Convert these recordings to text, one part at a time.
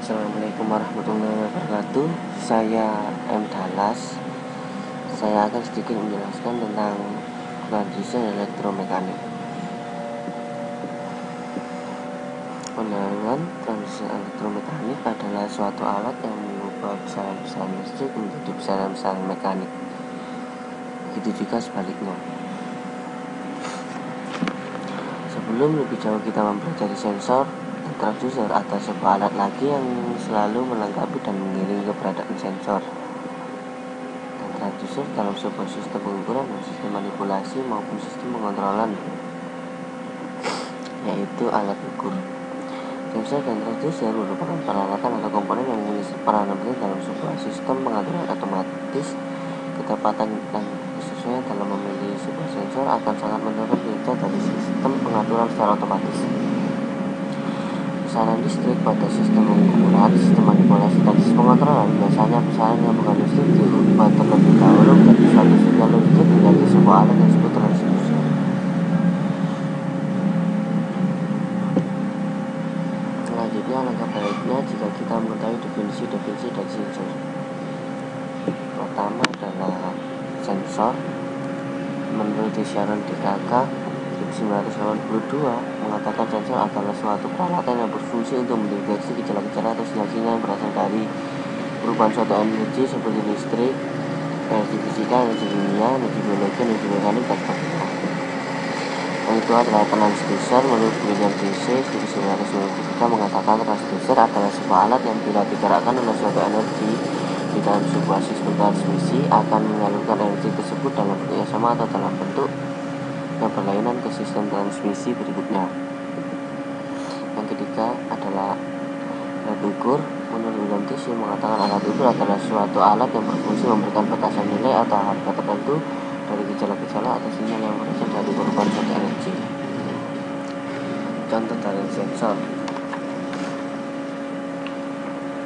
Assalamualaikum warahmatullahi wabarakatuh. Saya M. Dallas. Saya akan sedikit menjelaskan tentang transducer elektromekanik. Penanganan transducer elektromekanik adalah suatu alat yang mengubah besaran-besaran listrik menjadi besaran-besaran mekanik. Begitu juga sebaliknya. Sebelum lebih jauh kita mempelajari sensor, transducer atau sebuah alat lagi yang selalu melengkapi dan mengiringi keberadaan sensor. Dan transducer dalam sebuah sistem pengukuran, sistem manipulasi maupun sistem pengontrolan, yaitu alat ukur. Sensor dan transducer merupakan peralatan atau komponen yang memiliki peranan penting dalam sebuah sistem pengaturan otomatis. Ketepatan dan kesesuaian dalam memilih sebuah sensor akan sangat menentukan kinerja dari sistem pengaturan secara otomatis. Besaran listrik pada sistem pengukuran, sistem manipulasi, dan sistem pengontrolan biasanya besaran yang bukan listrik diubah terlebih dahulu menjadi suatu sinyal listrik menjadi sebuah alat yang disebut transducer. Selanjutnya, alangkah baiknya jika kita mengetahui definisi-definisi dari sensor. Pertama adalah sensor. Menurut Sharon DKK 1982 mengatakan sensor adalah suatu peralatan yang berfungsi untuk mendeteksi gejala-gejala atau sinyal-sinyal yang berasal dari perubahan suatu energi seperti listrik, energi fisika, energi kimia, energi biologi, energi mekanik, dan sebagainya. Yang itu adalah transducer. Menurut William D.C. 1993 mengatakan transducer adalah sebuah alat yang bila digerakkan oleh suatu energi di dalam sebuah sistem transmisi akan menyalurkan energi tersebut dalam bentuk yang sama atau dalam bentuk yang berlainan ke sistem transmisi berikutnya. Yang ketiga adalah alat ukur. Menurut William D.C. mengatakan alat ukur adalah suatu alat yang berfungsi memberikan batasan nilai atau harga tertentu dari gejala-gejala atau sinyal yang berasal dari perubahan suatu energi. Contoh dari sensor.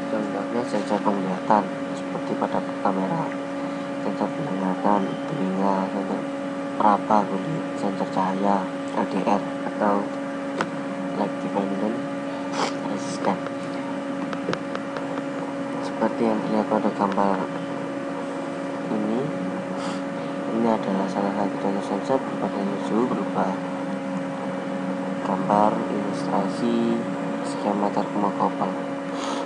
Contohnya sensor penglihatan seperti pada kamera, sensor penglihatan telinga, sensor peraba kulit, sensor cahaya, LDR atau light dependent resistant. Seperti yang terlihat pada gambar ini adalah salah satu contoh sensor berupa sensor suhu berupa gambar ilustrasi skema termokopel.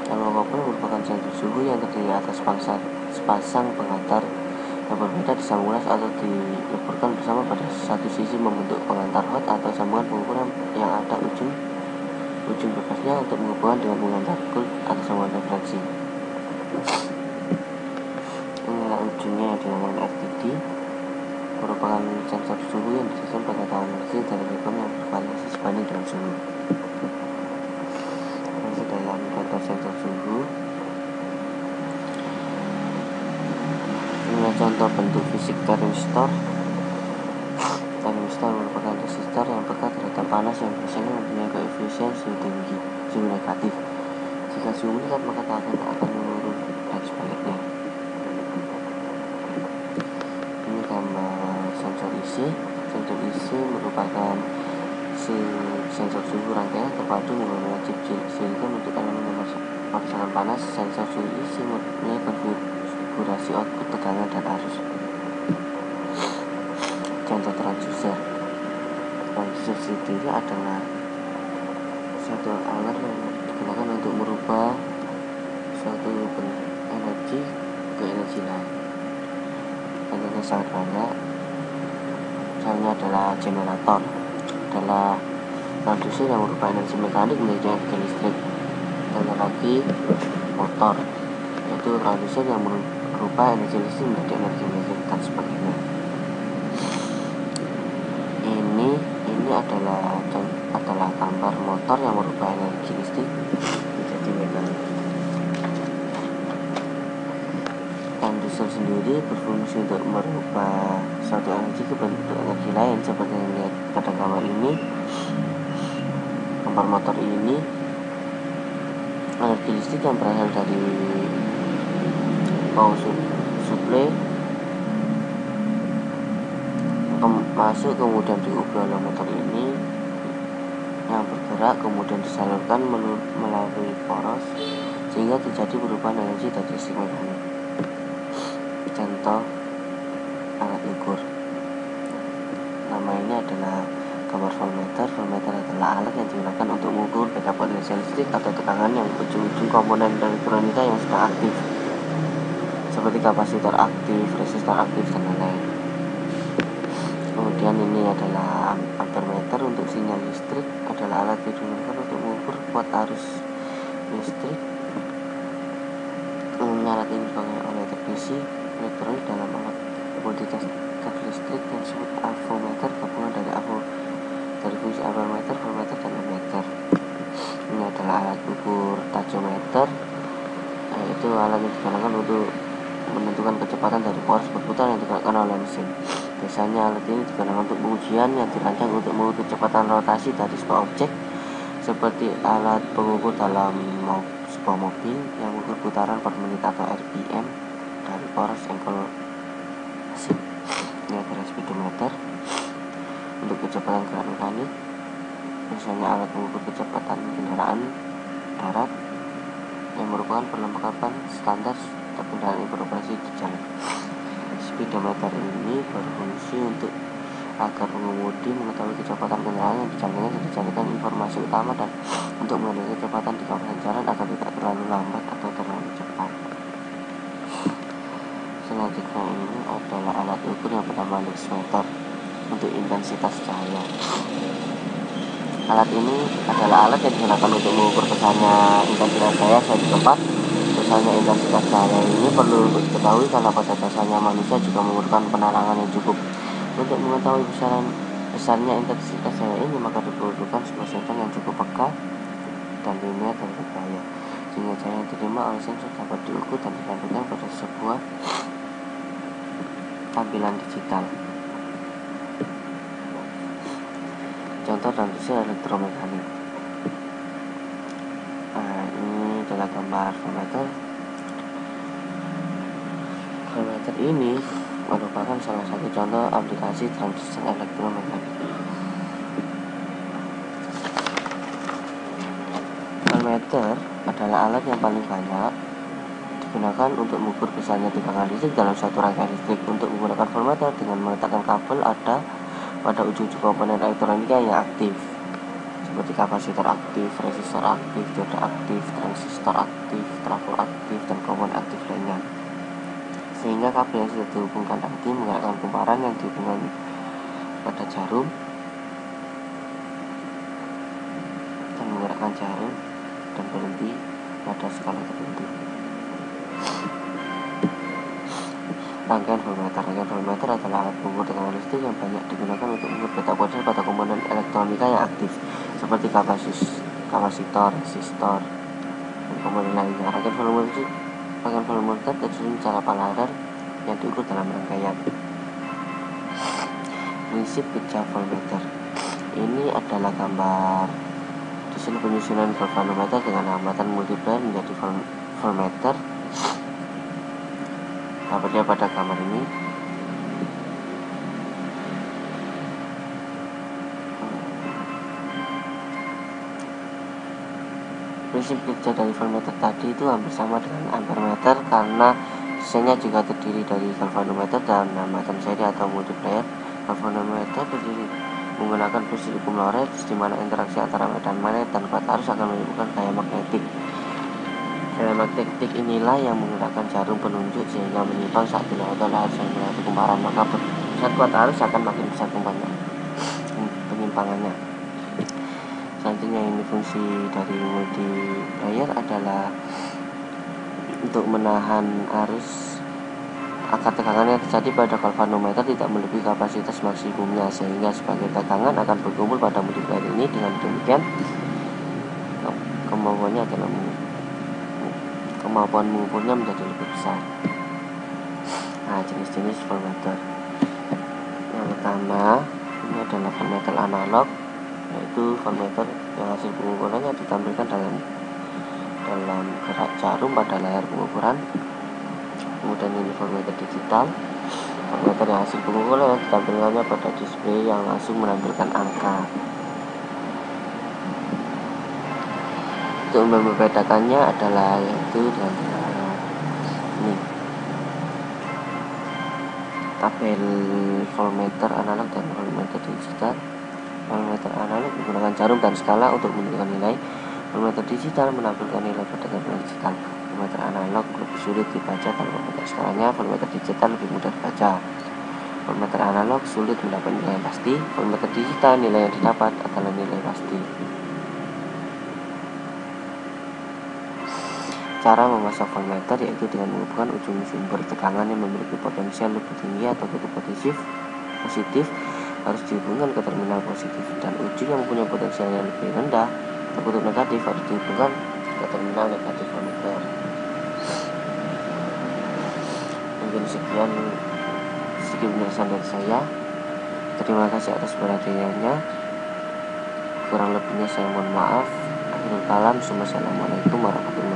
Termokopel merupakan sensor suhu yang terdiri atas sepasang pengantar yang berbeda disambung las atau dileburkan bersama pada satu sisi membentuk pengantar hot atau sambungan pengukuran yang ada ujung bebasnya untuk menghubungkan dengan pengantar cold atau sambungan referensi. Inilah ujungnya yang dinamakan RTD, merupakan sensor suhu yang disusun pada tahun listrik dari rekam yang bervariasi sebanding dengan suhu. Masih dalam contoh sensor suhu. Inilah contoh bentuk fisik thermistor. Thermistor merupakan resistor yang peka terhadap panas yang biasanya mempunyai koefisien suhu tinggi, suhu negatif. Jika suhu meningkat maka tegangan akan menurun dan sebaliknya. Ini gambar sensor IC. Sensor IC merupakan sensor suhu rangkaian terpadu menggunakan chip silikon untuk elemen memaksakan panas. Sensor suhu IC mempunyai konfigurasi output tegangan dan arus. Contoh transducer. Transducer sendiri adalah suatu alat yang digunakan untuk merubah suatu energi ke energi lain. Contohnya sangat banyak. Misalnya adalah generator, adalah transducer yang merubah energi mekanik menjadi energi listrik. Contoh lagi motor, yaitu transducer yang merubah energi listrik menjadi energi listrik dan sebagainya. Ini adalah gambar motor yang merubah energi listrik menjadi mekanik. Transducer sendiri berfungsi untuk merubah suatu energi ke bentuk energi lain seperti yang dilihat pada gambar ini. Gambar motor ini energi listrik yang berasal dari power supply masuk kemudian diubah oleh motor ini yang bergerak kemudian disalurkan melalui poros sehingga terjadi perubahan energi dari listrik mekanik. Contoh alat ukur. Nama ini adalah gambar voltmeter. Voltmeter adalah alat yang digunakan untuk mengukur beda potensial listrik atau tekanan yang ujung-ujung komponen elektronika yang sedang aktif, seperti kapasitor aktif, resistor aktif, dan lain-lain. Kemudian ini adalah ampermeter. Untuk sinyal listrik adalah alat yang digunakan untuk mengukur kuat arus listrik. Umumnya alat ini dipakai oleh teknisi elektronik dalam alat multitangkap listrik yang disebut avometer, gabungan dari fungsi ampermeter, voltmeter, dan ammeter. Ini adalah alat ukur tachyometer, yaitu alat yang digunakan untuk menentukan kecepatan dari poros berputar yang digunakan oleh mesin. Biasanya alat ini digunakan untuk pengujian yang dirancang untuk mengukur kecepatan rotasi dari sebuah objek, seperti alat pengukur dalam sebuah mobil yang mengukur putaran per menit atau RPM dari poros engkol mesin. Ini adalah speedometer untuk kecepatan gerak mekanik. Misalnya alat mengukur kecepatan kendaraan darat yang merupakan perlengkapan standar kendaraan yang beroperasi di jalan. Speedometer ini berfungsi untuk agar pengemudi mengetahui kecepatan kendaraan yang dijalankan dan dijadikan informasi utama dan untuk mengenai kecepatan di kawasan jalan agar tidak terlalu lambat atau terlalu cepat. Selanjutnya ini adalah alat ukur yang bernama luxmeter untuk intensitas cahaya. Alat ini adalah alat yang digunakan untuk mengukur besarnya intensitas cahaya suatu tempat. Besarnya intensitas cahaya ini perlu diketahui karena pada dasarnya manusia juga memerlukan penerangan yang cukup. Untuk mengetahui besarnya intensitas cahaya ini, maka diperlukan sebuah sensor yang cukup peka dan linear terhadap cahaya, sehingga cahaya yang diterima oleh sensor dapat diukur dan ditampilkan pada sebuah tampilan digital. Contoh transducer elektromekanik. Ini adalah gambar voltmeter. Voltmeter ini merupakan salah satu contoh aplikasi transducer elektromekanik. Voltmeter adalah alat yang paling banyak digunakan untuk mengukur besarnya tegangan listrik dalam suatu rangkaian listrik. Untuk menggunakan voltmeter dengan meletakkan kabel ada pada ujung-ujung komponen elektronika yang aktif, seperti kapasitor aktif, resistor aktif, dioda aktif, transistor aktif, trafo aktif, dan komponen aktif lainnya. Sehingga kabel yang sudah dihubungkan tadi menggerakkan kumparan yang dihubungkan pada jarum dan menggerakkan jarum dan berhenti pada skala tertentu. Rangkaian voltmeter adalah alat pengukur tegangan listrik yang banyak digunakan untuk mengukur beta potensial pada komponen elektronika yang aktif, seperti kapasitor, resistor, dan komponen lainnya. Rangkaian voltmeter tersusun secara paralel yang diukur dalam rangkaian. Prinsip kerja voltmeter. Ini adalah gambar desain penyusunan galvanometer dengan hambatan multiplier menjadi voltmeter. Dapatnya pada gambar ini. Prinsip kerja dari voltmeter tadi itu hampir sama dengan ampermeter karena desainnya juga terdiri dari galvanometer dan hambatan seri atau multiplier. Galvanometer terdiri menggunakan prinsip hukum Lorentz, di mana interaksi antara medan magnet dan kuat arus akan menimbulkan gaya magnetik. Gaya magnetik inilah yang menggunakan jarum penunjuk sehingga menyimpang saat dilewati oleh arus yang melewati kumparan, maka saat kuat arus akan makin besar penyimpangannya. Selanjutnya ini fungsi dari multiplier adalah untuk menahan arus agar tegangan yang terjadi pada galvanometer tidak melebihi kapasitas maksimumnya, sehingga sebagai tegangan akan berkumpul pada multiplier ini. Dengan demikian kemampuan mengukurnya menjadi lebih besar. Nah, jenis-jenis voltmeter. Yang pertama ini adalah voltmeter analog, yaitu voltmeter yang hasil pengukurannya ditampilkan dalam gerak jarum pada layar pengukuran. Kemudian ini voltmeter digital, voltmeter yang hasil pengukuran ditampilkannya pada display yang langsung menampilkan angka. Itu untuk membedakannya adalah yaitu dengan ini tabel voltmeter analog dan voltmeter digital. Voltmeter analog menggunakan jarum dan skala untuk menentukan nilai. Voltmeter digital menampilkan nilai pada tabel digital. Voltmeter analog lebih sulit dibaca dan voltmeter skalanya. Voltmeter digital lebih mudah dibaca. Voltmeter analog sulit mendapat nilai yang pasti. Voltmeter digital nilai yang didapat adalah nilai pasti. Cara memasang voltmeter yaitu dengan menghubungkan ujung sumber tegangan yang memiliki potensial lebih tinggi atau kutub positif harus dihubungkan ke terminal positif, dan ujung yang mempunyai potensial yang lebih rendah atau kutub negatif harus dihubungkan ke terminal negatif voltmeter. Mungkin sekian sedikit penjelasan dari saya. Terima kasih atas perhatiannya. Kurang lebihnya saya mohon maaf. Akhirul kalam. Assalamualaikum warahmatullahi wabarakatuh.